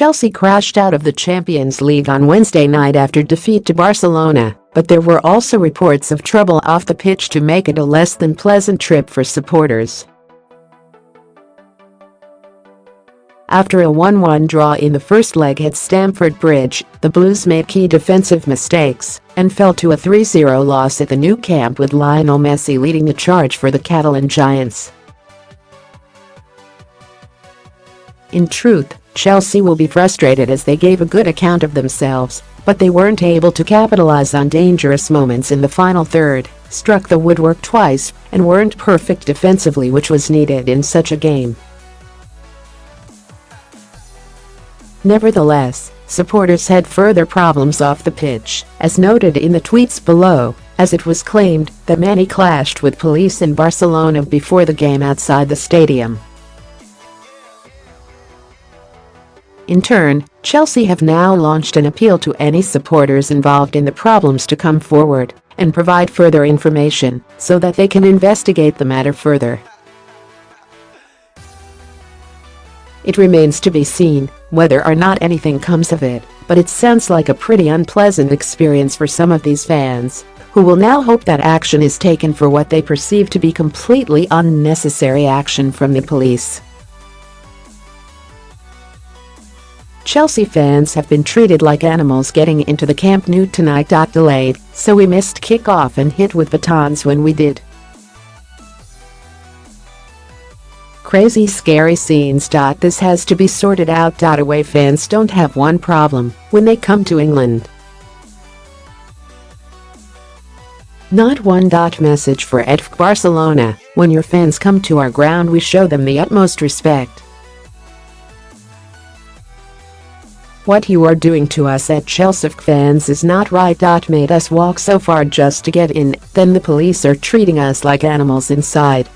Chelsea crashed out of the Champions League on Wednesday night after defeat to Barcelona, but there were also reports of trouble off the pitch to make it a less than pleasant trip for supporters. After a 1-1 draw in the first leg at Stamford Bridge, the Blues made key defensive mistakes and fell to a 3-0 loss at the Nou Camp with Lionel Messi leading the charge for the Catalan Giants. In truth, Chelsea will be frustrated as they gave a good account of themselves, but they weren't able to capitalize on dangerous moments in the final third, struck the woodwork twice, and weren't perfect defensively, which was needed in such a game. Nevertheless, supporters had further problems off the pitch, as noted in the tweets below, as it was claimed that many clashed with police in Barcelona before the game outside the stadium. In turn, Chelsea have now launched an appeal to any supporters involved in the problems to come forward and provide further information so that they can investigate the matter further. It remains to be seen whether or not anything comes of it, but it sounds like a pretty unpleasant experience for some of these fans, who will now hope that action is taken for what they perceive to be completely unnecessary action from the police. Chelsea fans have been treated like animals getting into the Camp Nou tonight. Delayed, so we missed kick-off and hit with batons when we did. Crazy scary scenes. This has to be sorted out. Away fans don't have one problem when they come to England. Not one. Message for FC Barcelona: when your fans come to our ground, we show them the utmost respect. What you are doing to us at Chelsea fans is not right. Made us walk so far just to get in, then the police are treating us like animals inside.